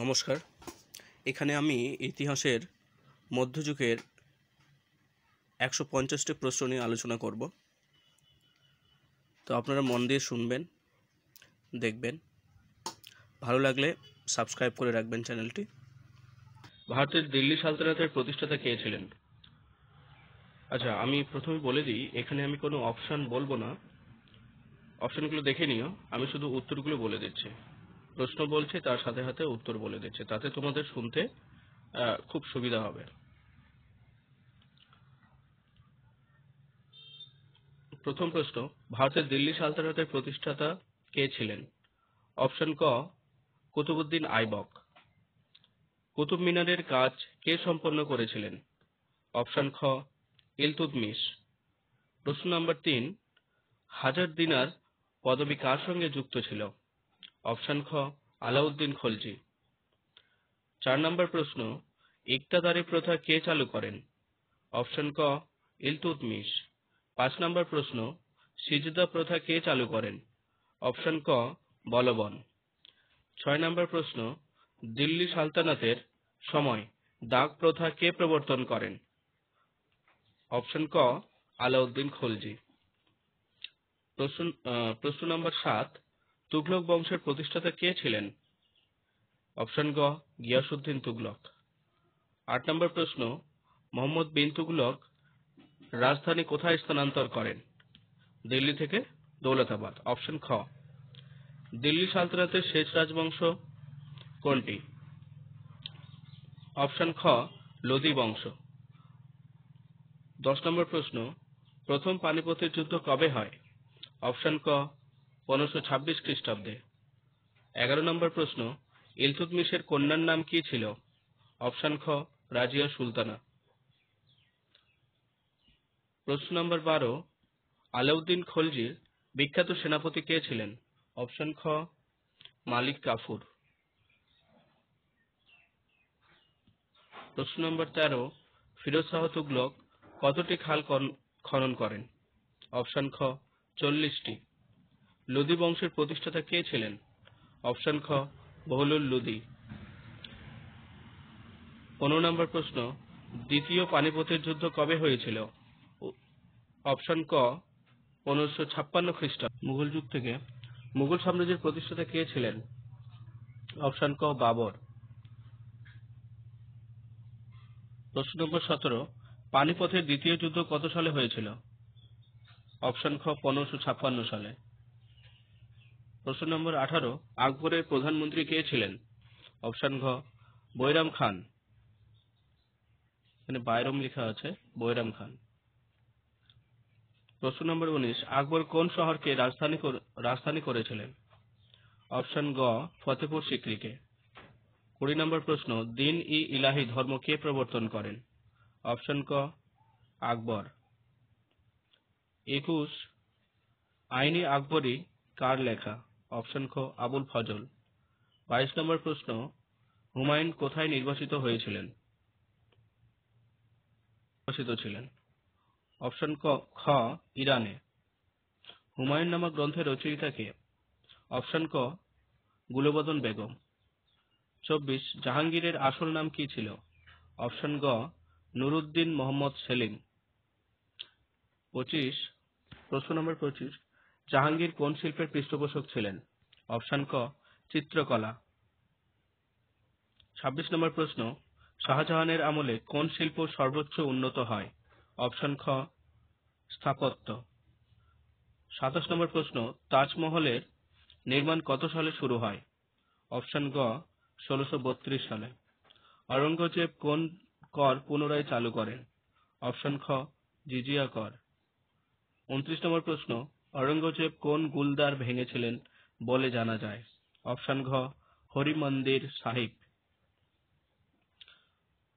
নমস্কার। এখানে আমি ইতিহাসের মধ্যযুগের ১৫০টি প্রশ্ন নিয়ে আলোচনা করব। তো আপনারা মন দিয়ে শুনবেন, দেখবেন। ভালো লাগলে সাবস্ক্রাইব করে রাখবেন চ্যানেলটি। ভারতের দিল্লি সালতানাতের প্রতিষ্ঠাতা কে ছিলেন? আচ্ছা, আমি প্রথমে বলে দিই, এখানে আমি কোনো অপশান বলবো না। অপশানগুলো দেখে নিও, আমি শুধু উত্তরগুলো বলে দিচ্ছি। প্রশ্ন বলছে, তার সাথে সাথে উত্তর বলে দিচ্ছে, তাতে তোমাদের শুনতে খুব সুবিধা হবে। প্রথম প্রশ্ন, ভারতের দিল্লি সালতানাতের প্রতিষ্ঠাতা কে ছিলেন? অপশন ক, কুতুবউদ্দিন আইবক। কুতুব মিনারের কাজ কে সম্পন্ন করেছিলেন? অপশন খ, ইলতুৎমিশ। প্রশ্ন নম্বর ৩, হাজার দিনার পদবী কার সঙ্গে যুক্ত ছিল? অপশন খ, আলাউদ্দিন খলজি। ৪ নম্বর প্রশ্ন, ইকতাদারি প্রথা কে চালু করেন? অপশন ক, ইলতুৎমিশ। ৫ নম্বর প্রশ্ন, সিজদা প্রথা কে চালু করেন? অপশন ক, বলবন। ৬ নম্বর প্রশ্ন, দিল্লি সালতানাতের সময় দাগ প্রথা কে প্রবর্তন করেন? অপশন ক, আলাউদ্দিন খলজি। প্রশ্ন নম্বর ৭, তুঘলক বংশের প্রতিষ্ঠাতা কে ছিলেন? অপশন গ, গিয়াসউদ্দিন তুগলক। ৮ নম্বর প্রশ্ন, মোহাম্মদ বিন তুগলক রাজধানী কোথায় স্থানান্তর করেন? দিল্লি থেকে দৌলতাবাদ। অপশন খ। দিল্লি সালতানাতের শেষ রাজবংশ কোনটি? অপশন খ, লোদি বংশ। ১০ নম্বর প্রশ্ন, প্রথম পানিপথের যুদ্ধ কবে হয়? অপশন ক, ১৫২৬ খ্রিস্টাব্দে। ১১ নম্বর প্রশ্ন, ইলতুৎমিশের কন্যার নাম কি ছিল? অপশন খ, রাজিয়া সুলতানা। প্রশ্ন নম্বর ১২, আলাউদ্দিন খলজির বিখ্যাত সেনাপতি কে ছিলেন? অপশন খ, মালিক কাফুর। প্রশ্ন নম্বর ১৩, ফিরোজ শাহ তুগলক কতটি খাল খনন করেন? অপশন খ, ৪০টি। লোদি বংশের প্রতিষ্ঠাতা কে ছিলেন? অপশন খ, বহলুল লোদি। ১৫ নম্বর প্রশ্ন, দ্বিতীয় পানিপথের যুদ্ধ কবে হয়েছিল? অপশন ক, ১৫৫৬ খ্রিস্টাব্দে। মুঘল যুগ থেকে মুঘল সাম্রাজ্যের প্রতিষ্ঠাতা কে ছিলেন? অপশন ক, বাবর। প্রশ্ন নম্বর ১৭, পানিপথের দ্বিতীয় যুদ্ধ কত সালে হয়েছিল? অপশন খ, ১৫৫৬ সালে। প্রশ্ন নম্বর ১৮, আকবরের প্রধানমন্ত্রী কে ছিলেন? অপশন ঘ, বৈরাম খান। এখানে বাইরম লেখা আছে, বৈরাম খান। প্রশ্ন নম্বর ১৯, আকবর কোন শহরকে রাজধানী করেছিলেন? অপশন গ, ফতেপুর সিক্রিকে। ২০ নম্বর প্রশ্ন, দিন ই ইলাহি ধর্ম কে প্রবর্তন করেন? অপশন ক, আকবর। ২১, আইনি আকবরী কার লেখা? অপশন খ, আবুল ফজল। ২২ নম্বর প্রশ্ন, হুমায়ুন কোথায় নির্বাসিত ছিলেন? অপশন খ, ইরানে। হুমায়ুন নামক গ্রন্থের রচয়িতা কে? অপশন ক, গুলবদন বেগম। ২৪, জাহাঙ্গীরের আসল নাম কি ছিল? অপশন গ, নুরউদ্দিন মোহাম্মদ সেলিম। ২৫, প্রশ্ন নম্বর ২৫, জাহাঙ্গীর কোন শিল্পের পৃষ্ঠপোষক ছিলেন? অপশন ক, চিত্রকলা। ২৬ নম্বর প্রশ্ন, শাহজাহানের আমলে কোন শিল্প সর্বোচ্চ উন্নত হয়? অপশন খ, স্থাপত্য। ২৭ নম্বর প্রশ্ন, তাজমহলের নির্মাণ কত সালে শুরু হয়? অপশন গ, ১৬৩২ সালে। আওরঙ্গজেব কোন কর পুনরায় চালু করেন? অপশন খ, জিজিয়া কর। ২৯ নম্বর প্রশ্ন, আওরঙ্গজেব কোন গুলদার ভেঙেছিলেন বলে জানা যায়? অপশন ঘ, হরিমন্দির সাহিব।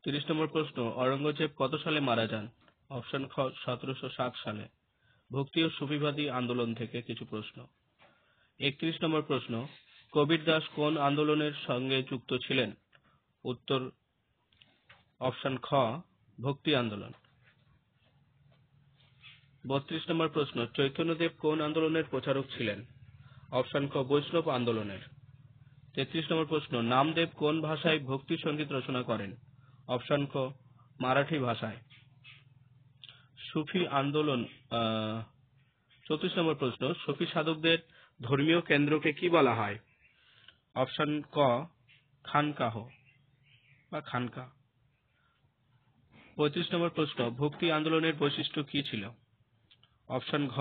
৩০ নম্বর প্রশ্ন, আওরঙ্গজেব কত সালে মারা যান? অপশন খ, ১৭০৭ সালে। ভক্তি ও সুফিবাদী আন্দোলন থেকে কিছু প্রশ্ন। ৩১ নম্বর প্রশ্ন, কবির দাস কোন আন্দোলনের সঙ্গে যুক্ত ছিলেন? উত্তর অপশন খ, ভক্তি আন্দোলন। ৩২ নম্বর প্রশ্ন, চৈতন্যদেব কোন আন্দোলনের প্রচারক ছিলেন? অপশন খ, বৈষ্ণব আন্দোলনের। 33 নম্বর প্রশ্ন, নামদেব কোন ভাষায় ভক্তি সঙ্গীত রচনা করেন? অপশন ক মারাঠি ভাষায়। সুফি আন্দোলন 34 নম্বর প্রশ্ন, সুফি সাধকদের ধর্মীয় কেন্দ্রকে কি বলা হয়? অপশন ক খানকাহ বা খানকা। 35 নম্বর প্রশ্ন, ভক্তি আন্দোলনের বৈশিষ্ট্য কি ছিল? অপশন ঘ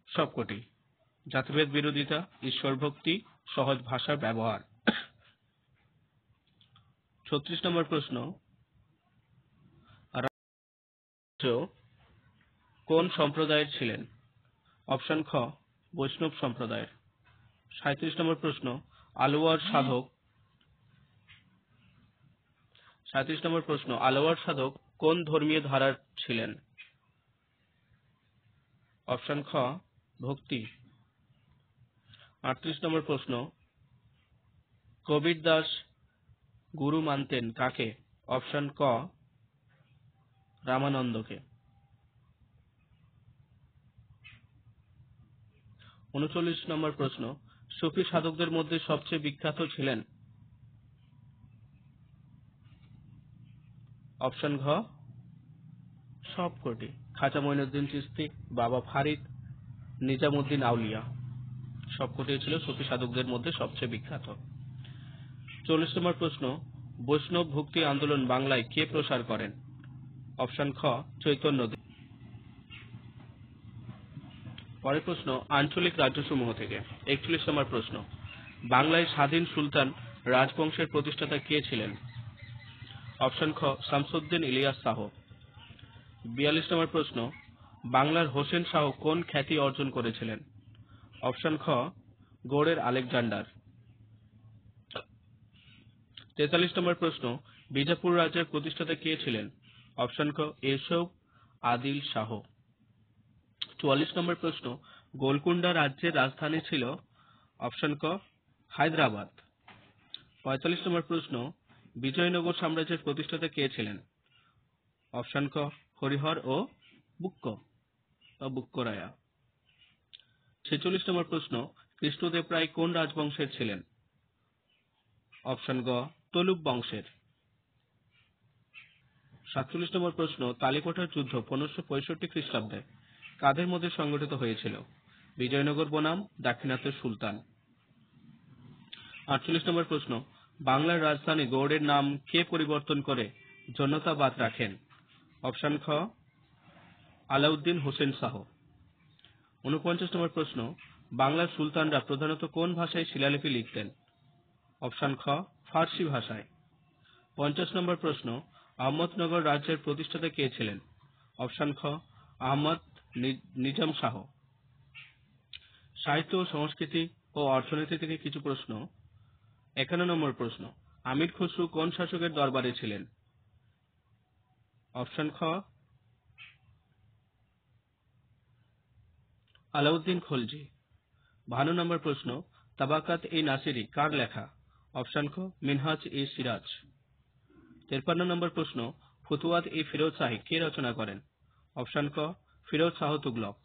সবকটি। জাতিভেদ বিরোধিতা, ঈশ্বর ভক্তি, সহজ ভাষার ব্যবহার। 36 নম্বর প্রশ্ন, রাজ্য কোন সম্প্রদায়ের ছিলেন? অপশন খ বৈষ্ণব সম্প্রদায়ের। 37 নম্বর প্রশ্ন, আলোয়ার সাধক 37 নম্বর প্রশ্ন, আলোয়ার সাধক কোন ধর্মীয় ধারার ছিলেন? অপশন খ ভক্তি। 38 নম্বর প্রশ্ন, কবির দাস গুরু মানতেন কাকে? অপশন ক রামানন্দকে। 39 নম্বর প্রশ্ন, সুফি সাধকদের মধ্যে সবচেয়ে বিখ্যাত ছিলেন? অপশন ঘ সবকটি। খাজা মঈনুদ্দিন চিশতি, বাবা ফারিদ, নিজামুদ্দিন আউলিয়া, সবকটি ছিল সুফি সাধকদের মধ্যে সবচেয়ে বিখ্যাত। 40 নম্বর প্রশ্ন, বৈষ্ণব ভক্তি আন্দোলন বাংলায় কে প্রসার করেন? অপশন খ চৈতন্যদেব। পরের প্রশ্ন, আঞ্চলিক রাজ্যসমূহ থেকে। 41 নম্বর প্রশ্ন, বাংলায় স্বাধীন সুলতান রাজবংশের প্রতিষ্ঠাতা কে ছিলেন? অপশন খ শামসুদ্দিন ইলিয়াস শাহ। 42 নম্বর প্রশ্ন, বাংলার হোসেন শাহ কোন খ্যাতি অর্জন করেছিলেন? অপশন খ গৌড়ের আলেকজান্ডার। 43 নম্বর প্রশ্ন, বিজাপুর রাজ্যের প্রতিষ্ঠাতা কে ছিলেন? অপশন খ ইউসুফ আদিল শাহ। 44 নম্বর প্রশ্ন, গোলকুন্ডা রাজ্যের রাজধানী ছিল? অপশন ক হায়দ্রাবাদ। 45 নম্বর প্রশ্ন, বিজয়নগর সাম্রাজ্যের প্রতিষ্ঠাতা কে ছিলেন? অপশন ক হরিহর ও বুক্করায়া। 46 নম্বর প্রশ্ন, কৃষ্ণদেব রায় কোন রাজবংশের ছিলেন? অপশন গ তলুপ বংশের। 47 নম্বর প্রশ্ন, তালিকোটার যুদ্ধ 1565 খ্রিস্টাব্দে কাদের মধ্যে সংগঠিত হয়েছিল? বিজয়নগর বনাম দাক্ষিণাত্যের সুলতান। 48 নম্বর প্রশ্ন, বাংলার রাজধানী গৌড়ের নাম কে পরিবর্তন করে জনতাবাদ রাখেন? অপশন খ আলাউদ্দিন হোসেন শাহ। 49 নম্বর প্রশ্ন, বাংলার সুলতানরা প্রধানত কোন ভাষায় শিলালিপি লিখতেন? অপশন খ ফার্সি ভাষায়। 50 নম্বর প্রশ্ন, আহমদনগর রাজ্যের প্রতিষ্ঠাতা কে ছিলেন? অপশন খ আহমদ নিজাম শাহ। সাহিত্য, সংস্কৃতি ও অর্থনীতি থেকে কিছু প্রশ্ন। 51 নম্বর প্রশ্ন, আমির খসরু কোন শাসকের দরবারে ছিলেন? অপশন খ আলাউদ্দিন খলজি। 52 নম্বর প্রশ্ন, তাবাকাত ই নাসিরি কার লেখা? অপশন খ মিনহাজ ই সিরাজ। 53 নম্বর প্রশ্ন, ফুতুয়াত ই ফিরোজ শাহী কে রচনা করেন? অপশন ক ফিরোজ শাহ তুগলক।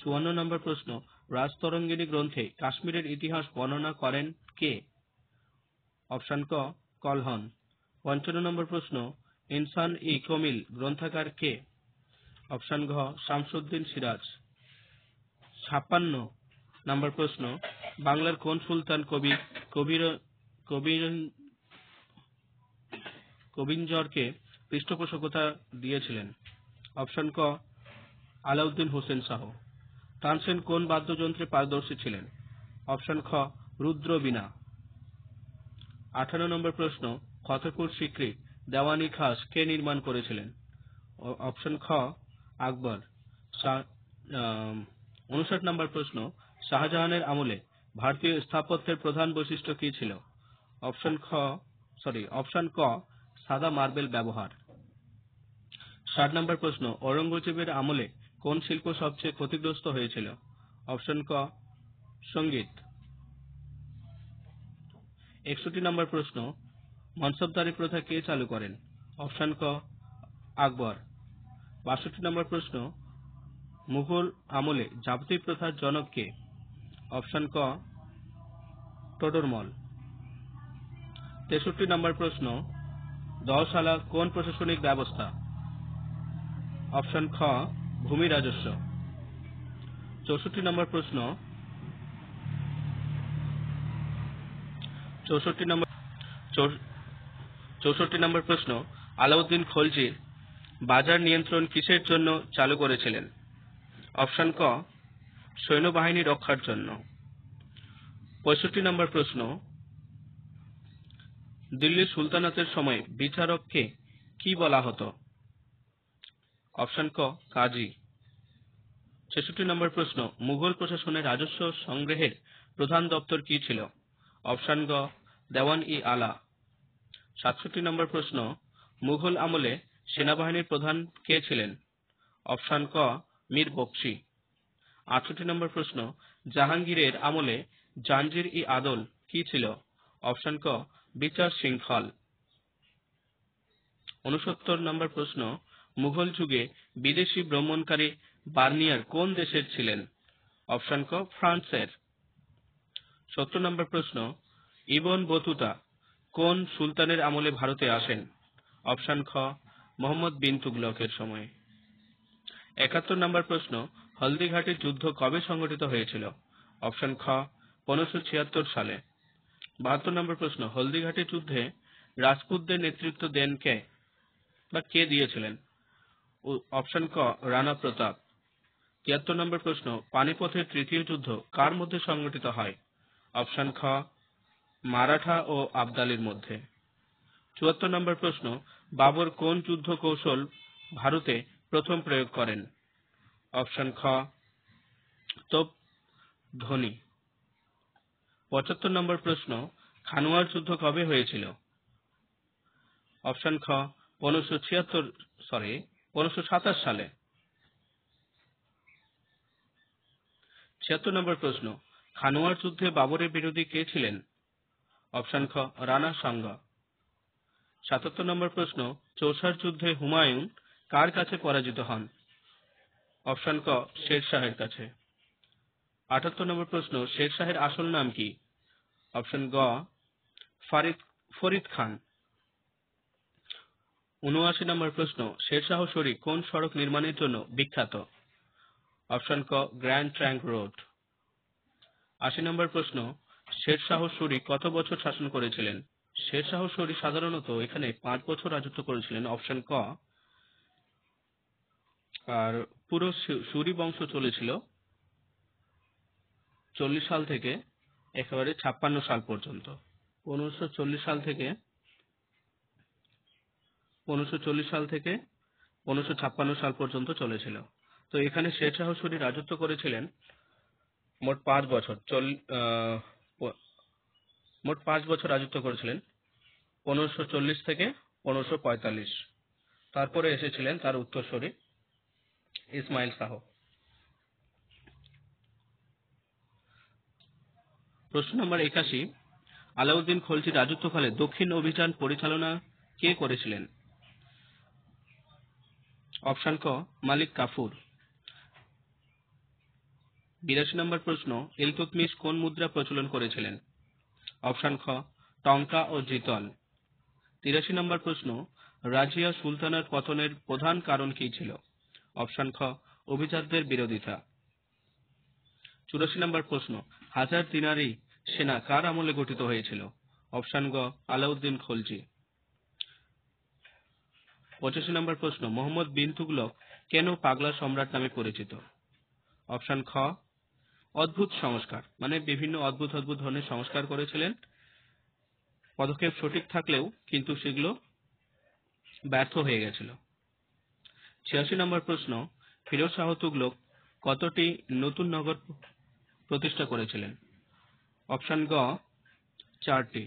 54 নম্বর প্রশ্ন, রাজতরঙ্গিনী গ্রন্থে কাশ্মীরের ইতিহাস বর্ণনা করেন কে? অপশন ক কলহন। 55 নম্বর প্রশ্ন, ইনসান ই কমিল গ্রন্থাকার কে? অপশন ঘ শামসুদ্দিন সিরাজ। 56 নম্বর প্রশ্ন, বাংলার কোন সুলতান কবিঞ্জরকে পৃষ্ঠপোষকতা দিয়েছিলেন? অপশন ক আলাউদ্দিন হোসেন শাহ। তানসেন কোন বাদ্যযন্ত্রে পারদর্শী ছিলেন? অপশন খ রুদ্র বীণা। 58 নম্বর প্রশ্ন, ফতেপুর সিক্রি দেওয়ানি খাস কে নির্মাণ করেছিলেন? অপশন খ আকবর। 59 নম্বর প্রশ্ন, শাহজাহানের আমলে ভারতীয় স্থাপত্যের প্রধান বৈশিষ্ট্য কি ছিল? অপশন ক সাদা মার্বেল ব্যবহার। 60 নম্বর প্রশ্ন, ঔরঙ্গজেবের আমলে কোন শিল্প সবচেয়ে ক্ষতিগ্রস্ত হয়েছিল? অপশন ক সঙ্গীত। 61 নম্বর প্রশ্ন, মনসবদারি প্রথা কে চালু করেন? অপশন ক আকবর। 62 নম্বর প্রশ্ন, মুঘল আমলে জাবতি প্রথার জনক কে? অপশন ক টোডরমল। 63 নম্বর প্রশ্ন, দশালা কোন প্রশাসনিক ব্যবস্থা? অপশন খ ভূমি রাজস্ব। 64 নম্বর প্রশ্ন, 64 নম্বর প্রশ্ন, আলাউদ্দিন খলজি বাজার নিয়ন্ত্রণ কিসের জন্য চালু করেছিলেন? অপশন ক সৈন্যবাহিনী রক্ষার জন্য। 65 নম্বর প্রশ্ন, দিল্লি সুলতানাতের সময় বিচারককে কি বলা হতো? অপশন ক কাজী। 66 নম্বর প্রশ্ন, মুঘল প্রশাসনের রাজস্ব সংগ্রহের প্রধান দপ্তর কি ছিল? অপশন গ দেওয়ান-ই-আলা। 67 নম্বর প্রশ্ন, মুঘল আমলে সেনাবাহিনীর প্রধান কে ছিলেন? অপশন ক মীর বখশি। 68 নম্বর প্রশ্ন, জাহাঙ্গীরের আমলে জাঞ্জির-ই-আদল কি ছিল? অপশন ক বিচার শৃঙ্খল। 69 নম্বর প্রশ্ন, মুঘল যুগে বিদেশি ভ্রমণকারী বার্নিয়ার কোন দেশের ছিলেন? অপশন ক ফ্রান্সের। 70 নম্বর প্রশ্ন, ইবন বতুতা কোন সুলতানের আমলে ভারতে আসেন? অপশন খ মোহাম্মদ বিন তুগলকের সময়ে। 71 নম্বর প্রশ্ন, হলদিঘাটের যুদ্ধ কবে সংঘটিত হয়েছিল? অপশন খ 1576 সালে। 72 নম্বর প্রশ্ন, হলদিঘাটের যুদ্ধে রাজপুতদের নেতৃত্ব দেন কে বা কে দিয়েছিলেন? অপশন ক রাণা প্রতাপ। 73 নম্বর প্রশ্ন, পানিপথের তৃতীয় যুদ্ধ কার মধ্যে সংঘটিত হয়? অপশন খ মারাঠা ও আবদালির মধ্যে। 74 নম্বর প্রশ্ন, বাবর কোন যুদ্ধ কৌশল ভারতে প্রথম প্রয়োগ করেন? অপশন খ তোপ ধ্বনি। 75 নম্বর প্রশ্ন, খানুয়ার যুদ্ধ কবে হয়েছিল? অপশন খ 1527 সালে। 76 নম্বর প্রশ্ন, খানুয়ার যুদ্ধে বাবরের বিরোধী কে ছিলেন? অপশন খ রাণা সাঙ্গা। 77 নম্বর প্রশ্ন, চৌসার যুদ্ধে হুমায়ুন কার কাছে পরাজিত হন? অপশন ক শের শাহের কাছে। 78 নম্বর প্রশ্ন, শের শাহের আসল নাম কি? অপশন গ ফরিদ খান। 79 নম্বর প্রশ্ন, শের শাহ সূরি কোন সড়ক নির্মাণের জন্য বিখ্যাত? অপশন ক গ্র্যান্ড ট্রাঙ্ক রোড। 80 নম্বর প্রশ্ন, শের শাহ সূরি কত বছর শাসন করেছিলেন? শের শাহ সূরি সাধারণত এখানে 5 বছর রাজত্ব করেছিলেন। অপশন ক। আর পুরো সূরি বংশ চলেছিল 40 সাল থেকে একেবারে 56 সাল পর্যন্ত। 1540 সাল থেকে 1556 সাল পর্যন্ত চলেছিল। তো এখানে শের শাহ সূরি রাজত্ব করেছিলেন মোট 5 বছর। মোট 5 বছর রাজত্ব করেছিলেন 1540 থেকে 1545। তারপরে এসেছিলেন তার উত্তরসূরি ইসমাইল শাহ। প্রশ্ন নম্বর 81, আলাউদ্দিন খলজির রাজত্বকালে দক্ষিণ অভিযান পরিচালনা কে করেছিলেন? অপশন ক মালিক কাফুর। 82 নম্বর প্রশ্ন, ইলতুৎমিশ কোন মুদ্রা প্রচলন করেছিলেন? অপশন খ টঙ্কা ও জিতল। 83 নম্বর প্রশ্ন, রাজিয়া সুলতানার পতনের প্রধান কারণ কি ছিল? অপশন খ অভিজাতদের বিরোধিতা। 84 নম্বর প্রশ্ন, হাজার দিনারি সেনা কার আমলে গঠিত হয়েছিল? অপশন গ আলাউদ্দিন খলজি। 85 নম্বর প্রশ্ন, মোহাম্মদ বিন তুগলক কেন পাগলা সম্রাট নামে পরিচিত? অপশন খ অদ্ভুত সংস্কার, মানে বিভিন্ন অদ্ভুত অদ্ভুত ধরনের সংস্কার করেছিলেন। পদক্ষেপ সঠিক থাকলেও কিন্তু সেগুলো ব্যর্থ হয়ে গেছিল। 86 নম্বর প্রশ্ন, ফিরোজ শাহ তুগলক কতটি নতুন নগর প্রতিষ্ঠা করেছিলেন? অপশন গ 4টি।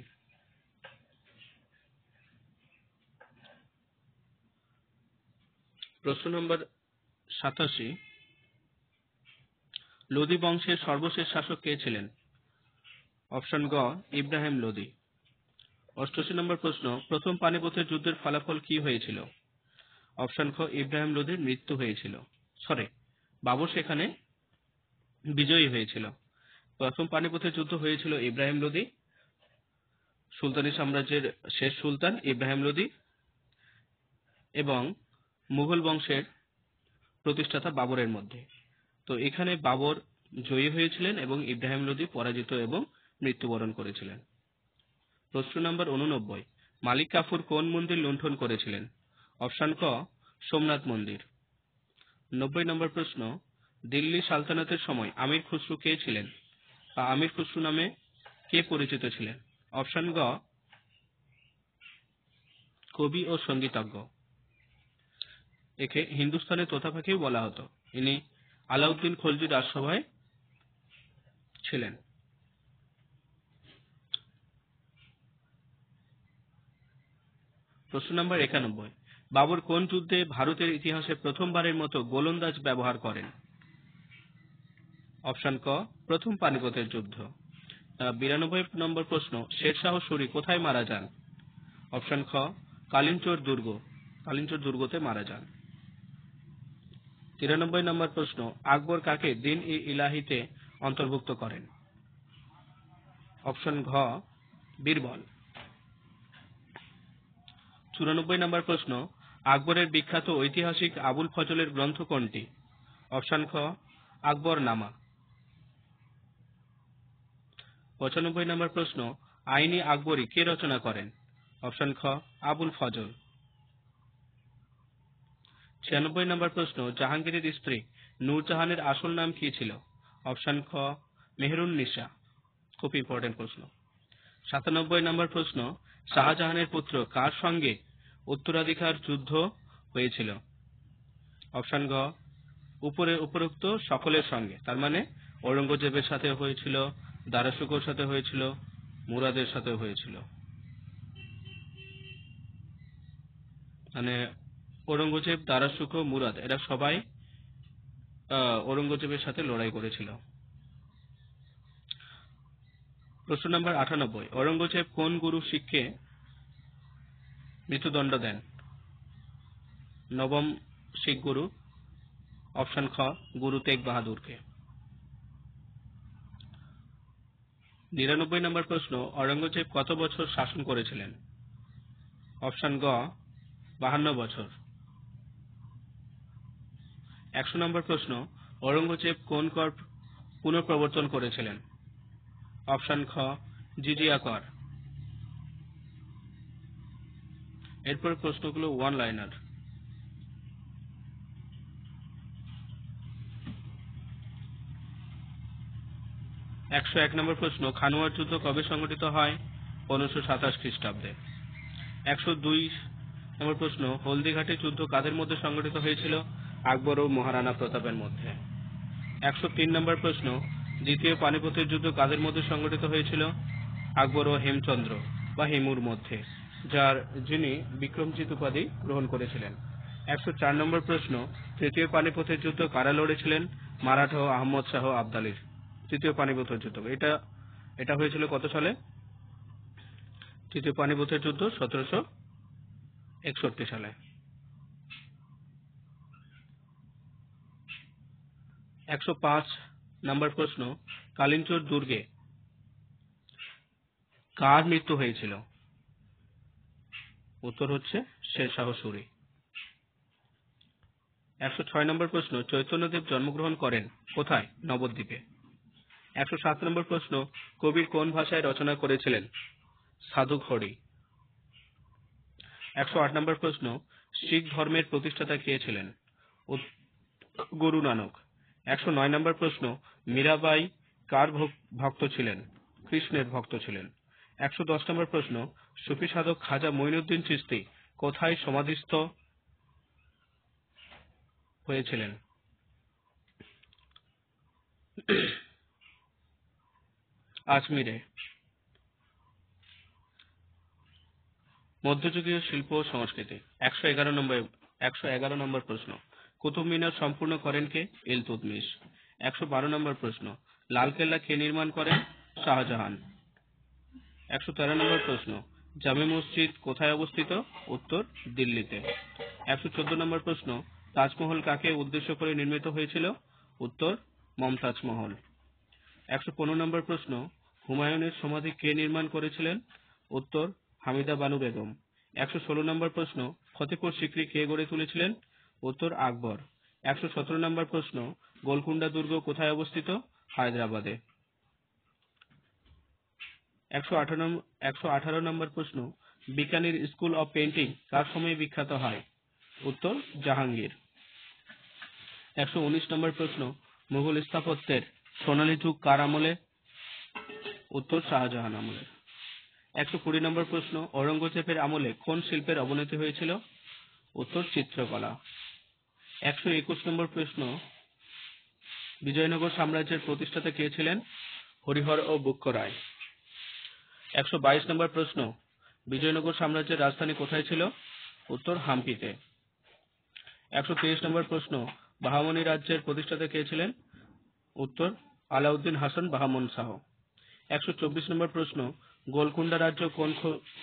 প্রশ্ন নম্বর 87, লোদি বংশের সর্বশেষ শাসক কে ছিলেন? অপশন গ ইব্রাহিম লোদি। 88 নম্বর প্রশ্ন, প্রথম পানিপথের যুদ্ধের ফলাফল কি হয়েছিল? অপশন খ ইব্রাহিম লোদির মৃত্যু হয়েছিল। বাবর সেখানে বিজয়ী হয়েছিল। প্রথম পানিপথের যুদ্ধ হয়েছিল ইব্রাহিম লোদি সুলতানি সাম্রাজ্যের শেষ সুলতান ইব্রাহিম লোদি এবং মুঘল বংশের প্রতিষ্ঠাতা বাবরের মধ্যে। তো এখানে বাবর জয়ী হয়েছিলেন এবং ইব্রাহিম লোদি পরাজিত এবং মৃত্যুবরণ করেছিলেন। প্রশ্ন নম্বর 89, মালিক কাফুর কোন মন্দির লুণ্ঠন করেছিলেন? অপশন ক, সোমনাথ মন্দির। 90 নম্বর প্রশ্ন, দিল্লি সালতানাতের সময় আমির খুসরু কে ছিলেন বা আমির খুসরু নামে কে পরিচিত ছিলেন? অপশন গ, কবি ও সঙ্গীতজ্ঞ। একে হিন্দুস্তানের তোতা পাখিও বলা হতো। ইনি আলাউদ্দিন খলজির রাজসভায় ছিলেন। প্রশ্ন নম্বর 91, বাবর কোন যুদ্ধে ভারতের ইতিহাসে প্রথমবারের মতো গোলন্দাজ ব্যবহার করেন? অপশন ক, প্রথম পানিপথের যুদ্ধ। 92 নম্বর প্রশ্ন, শেরশাহ সূরি কোথায় মারা যান? অপশন খ, কালিঞ্চর দুর্গতে মারা যান। 93 নম্বর প্রশ্ন, আকবর কাকে দিন-ই-ইলাহিতে অন্তর্ভুক্ত করেন? অপশন ঘ, বীরবল। 94 নম্বর প্রশ্ন, আকবরের বিখ্যাত ঐতিহাসিক আবুল ফজলের গ্রন্থ কোনটি? অপশন খ, আকবরনামা। 95 নম্বর প্রশ্ন, আইনি আকবরী কে রচনা করেন? অপশন খ, আবুল ফজল। 96 নম্বর প্রশ্ন, জাহাঙ্গীরের স্ত্রী নূরজাহানের আসল নাম কি ছিল? অপশন খ, মেহেরুন্নিসা। খুব ইম্পর্টেন্ট প্রশ্ন। 97 নম্বর প্রশ্ন, শাহজাহানের পুত্র কার সঙ্গে উত্তরাধিকার যুদ্ধ হয়েছিল? অপশন ঘ, উপরোক্ত সকলের সঙ্গে। তার মানে ঔরঙ্গজেবের সাথে হয়েছিল, দারাশুকোর সাথে হয়েছিল, মুরাদের সাথে হয়েছিল। মানে ঔরঙ্গজেব, দারাশুকো, মুরাদ এরা সবাই ঔরঙ্গজেবের সাথে লড়াই করেছিল। প্রশ্ন নম্বর 98, ঔরঙ্গজেব কোন গুরু শিখকে মৃত্যুদণ্ড দেন? নবম শিখ গুরু। অপশন খ, গুরু তেগ বাহাদুরকে। 99 নম্বর প্রশ্ন, ঔরঙ্গজেব কত বছর শাসন করেছিলেন? অপশন গ, 52 বছর। 100 নম্বর প্রশ্ন, ঔরঙ্গজেব কোন কর পুনঃপ্রবর্তন করেছিলেন? অপশন খ, জিজিয়া কর। এরপর প্রশ্নগুলো ওয়ান লাইনার। 101 নম্বর প্রশ্ন, খানুয়ার যুদ্ধ কবে সংঘটিত হয়? 1527 খ্রিস্টাব্দে। 102 নম্বর প্রশ্ন, হলদিঘাটের যুদ্ধ কাদের মধ্যে সংঘটিত হয়েছিল? আকবর ও মহারানা প্রতাপের মধ্যে। 103 নম্বর প্রশ্ন, দ্বিতীয় পানিপথের যুদ্ধ কাদের মধ্যে সংঘটিত হয়েছিল? আকবর ও হেমচন্দ্র বা হেমুর মধ্যে, যিনি বিক্রমজিৎ উপাধি গ্রহণ করেছিলেন। 104 নম্বর প্রশ্ন, তৃতীয় পানিপথের যুদ্ধ কারা লড়েছিলেন? মারাঠা ও আহমদ শাহ আবদালির। তৃতীয় পানিপথের যুদ্ধ এটা হয়েছিল কত সালে? তৃতীয় পানিপথের যুদ্ধ 1761 সালে। 105 নম্বর প্রশ্ন, কালিঞ্চর দুর্গে কার মৃত্যু হয়েছিল? উত্তর হচ্ছে শেরশাহ সূরি। 106 নম্বর প্রশ্ন, চৈতন্যদেব জন্মগ্রহণ করেন কোথায়? নবদ্বীপে। 107 নম্বর প্রশ্ন, কবির কোন ভাষায় রচনা করেছিলেন? সাধু খড়ি। 108 নম্বর প্রশ্ন, শিখ ধর্মের প্রতিষ্ঠাতা কে ছিলেন? গুরু নানক। 109 নম্বর প্রশ্ন, মীরাবাই কার ভক্ত ছিলেন? কৃষ্ণের ভক্ত ছিলেন। 110 নম্বর প্রশ্ন, সুফি সাধক খাজা মঈনুদ্দিন চিশতি কোথায় সমাধিস্থ হয়েছিলেন? আজমিরে। মধ্যযুগীয় শিল্প ও সংস্কৃতি। 111 নম্বর প্রশ্ন, কুতুব মিনার সম্পূর্ণ করেন কে? ইলতুৎমিশ। 112 নম্বর প্রশ্ন, লালকেল্লা কে নির্মাণ করেন? শাহজাহান। 113 নম্বর প্রশ্ন, জামে মসজিদ কোথায় অবস্থিত? উত্তর দিল্লিতে। 114 নম্বর প্রশ্ন, তাজমহল কাকে উদ্দেশ্য করে নির্মিত হয়েছিল? উত্তর মমতাজ মহল। 115 নম্বর প্রশ্ন, হুমায়ুনের সমাধি কে নির্মাণ করেছিলেন? উত্তর হামিদা বানু বেগম। 116 নম্বর প্রশ্ন, ফতেপুর সিক্রি কে গড়ে তুলেছিলেন? উত্তর আকবর। 117 নম্বর প্রশ্ন, গোলকুন্ডা দুর্গ কোথায় অবস্থিত? হায়দ্রাবাদে। 118 নম্বর প্রশ্ন, বিকানির স্কুল অব পেইন্টিং কার সময়ে বিখ্যাত হয়? উত্তর জাহাঙ্গীর। 119 নম্বর প্রশ্ন, মুঘল স্থাপত্যের সোনালী যুগ কার আমলে? উত্তর শাহজাহান আমলে। 120 নম্বর প্রশ্ন, ঔরঙ্গজেবের আমলে কোন শিল্পের অবনতি হয়েছিল? উত্তর চিত্রকলা। 121 নম্বর প্রশ্ন, বিজয়নগর সাম্রাজ্যের প্রতিষ্ঠাতা কে ছিলেন? হরিহর ও বুক্ক রায়। 122 নম্বর প্রশ্ন, বিজয়নগর সাম্রাজ্যের রাজধানী কোথায় ছিল? উত্তর হাম্পিতে। 123 নম্বর প্রশ্ন, বাহামনি রাজ্যের প্রতিষ্ঠাতা কে ছিলেন? উত্তর আলাউদ্দিন হাসান বাহামন শাহ। 124 নম্বর প্রশ্ন, গোলকুন্ডা রাজ্য কোন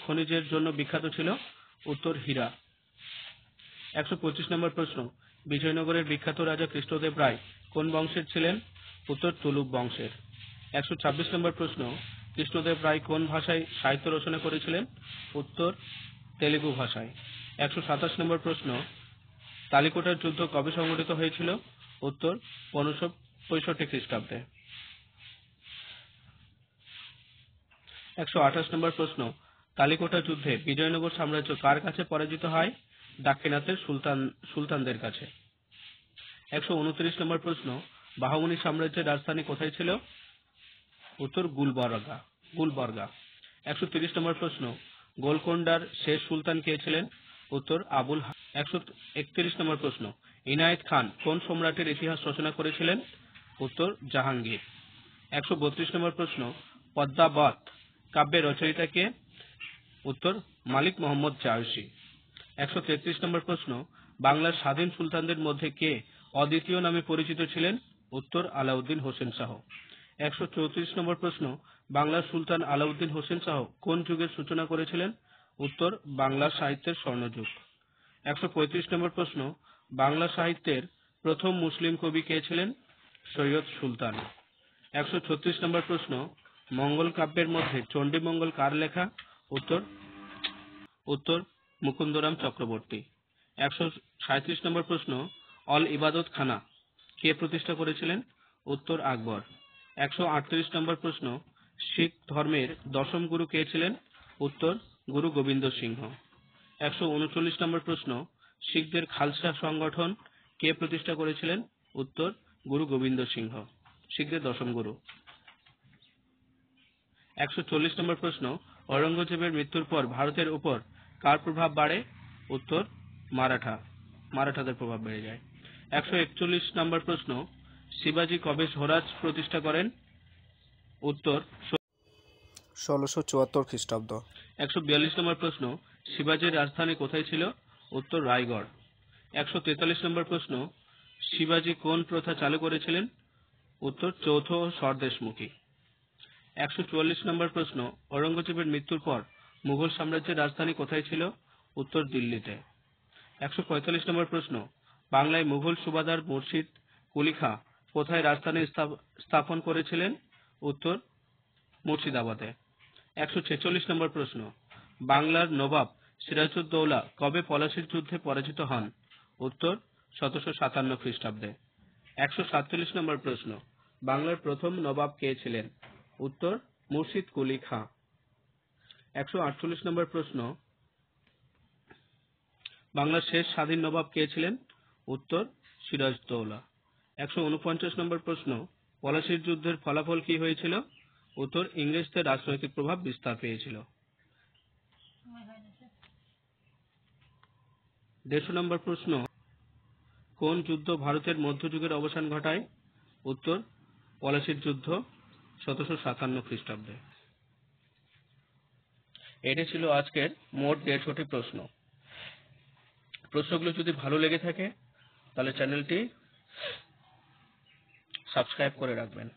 খনিজের জন্য বিখ্যাত ছিল? উত্তর হীরা। 125 নম্বর প্রশ্ন, বিজয়নগরের বিখ্যাত রাজা কৃষ্ণদেব রায় কোন বংশের ছিলেন? উত্তর তুলুপ বংশের। 126 নম্বর প্রশ্ন, কৃষ্ণদেব রায় কোন ভাষায় সাহিত্য রচনা করেছিলেন? উত্তর তেলুগু ভাষায়। 127 নম্বর প্রশ্ন, তালিকোটার যুদ্ধ কবে সংঘটিত হয়েছিল? উত্তর 1565 খ্রিস্টাব্দে। 128 নম্বর প্রশ্ন, তালিকোটা যুদ্ধে বিজয়নগর সাম্রাজ্য কার কাছে পরাজিত হয়? দাক্ষিণাত্যের সুলতানদের কাছে। 129 নম্বর প্রশ্ন, বাহামনি সাম্রাজ্যের রাজধানী কোথায় ছিল? উত্তর গুলবর্গা। 130 নম্বর প্রশ্ন, গোলকোন্ডার শেষ সুলতান কে ছিলেন? উত্তর 131 নম্বর প্রশ্ন, ইনায়েত খান কোন সম্রাটের ইতিহাস রচনা করেছিলেন? উত্তর জাহাঙ্গীর। 132 নম্বর প্রশ্ন, পদ্মাবত কাব্যের রচয়িতা কে? উত্তর মালিক মোহাম্মদ জায়সী। 133 নম্বর প্রশ্ন, বাংলার স্বাধীন সুলতানদের মধ্যে কে অদ্বিতীয় নামে পরিচিত ছিলেন? উত্তর আলাউদ্দিন হোসেন শাহ। 134 নম্বর প্রশ্ন, বাংলার সুলতান আলাউদ্দিন হোসেন শাহ কোন যুগের সূচনা করেছিলেন? উত্তর বাংলা সাহিত্যের স্বর্ণযুগ। 135 নম্বর প্রশ্ন, বাংলা সাহিত্যের প্রথম মুসলিম কবি কে ছিলেন? সৈয়দ সুলতান। 136 নম্বর প্রশ্ন, মঙ্গল কাব্যের মধ্যে চণ্ডীমঙ্গল কার লেখা? উত্তর মুকুন্দরাম চক্রবর্তী। 137 নম্বর প্রশ্ন, অল ইবাদত খানা কে প্রতিষ্ঠা করেছিলেন? উত্তর আকবর। 138 নম্বর প্রশ্ন, শিখ ধর্মের দশম গুরু কে ছিলেন? উত্তর গুরু গোবিন্দ সিংহ। 139 নম্বর প্রশ্ন, শিখদের খালসা সংগঠন কে প্রতিষ্ঠা করেছিলেন? উত্তর গুরু গোবিন্দ সিংহ, শিখদের দশম গুরু। 140 নম্বর প্রশ্ন, ঔরঙ্গজেবের মৃত্যুর পর ভারতের উপর কার প্রভাব বাড়ে? উত্তর মারাঠাদের প্রভাব বেড়ে যায়। 141 নম্বর প্রশ্ন, শিবাজি কবে স্বরাজ প্রতিষ্ঠা করেন? উত্তর 1674 খ্রিস্টাব্দ। 142 নম্বর প্রশ্ন, শিবাজির রাজধানী কোথায় ছিল? উত্তর রায়গড়। 143 নম্বর প্রশ্ন, শিবাজি কোন প্রথা চালু করেছিলেন? উত্তর চৌথ ও স্বদেশমুখী। 144 নম্বর প্রশ্ন, ঔরঙ্গজেবের মৃত্যুর পর মুঘল সাম্রাজ্যের রাজধানী কোথায় ছিল? উত্তর দিল্লিতে। 145 নম্বর প্রশ্ন, বাংলায় মুঘল সুবাদার মুর্শিদ কুলি খাঁ কোথায় রাজধানী স্থাপন করেছিলেন? উত্তর মুর্শিদাবাদে। 146 নম্বর প্রশ্ন, বাংলার নবাব সিরাজউদ্দৌলা কবে পলাশীর যুদ্ধে পরাজিত হন? উত্তর 1757 খ্রিস্টাব্দে। 147 নম্বর প্রশ্ন, বাংলার প্রথম নবাব কে ছিলেন? উত্তর মুর্শিদ কুলি খাঁ। 148 নম্বর প্রশ্ন, বাংলার শেষ স্বাধীন নবাব কে ছিলেন? উত্তর সিরাজউদ্দৌলা। 149 নম্বর প্রশ্ন, পলাশীর যুদ্ধের ফলাফল কি হয়েছিল? উত্তর ইংরেজদের রাজনৈতিক প্রভাব বিস্তার পেয়েছিল। 150 নম্বর প্রশ্ন, কোন যুদ্ধ ভারতের মধ্যযুগের অবসান ঘটায়? উত্তর পলাশীর যুদ্ধ 1757 খ্রিস্টাব্দে। এটি ছিল আজকের মোট 150টি প্রশ্ন। প্রশ্নগুলো যদি ভালো লেগে থাকে তাহলে চ্যানেলটি সাবস্ক্রাইব করে রাখবেন।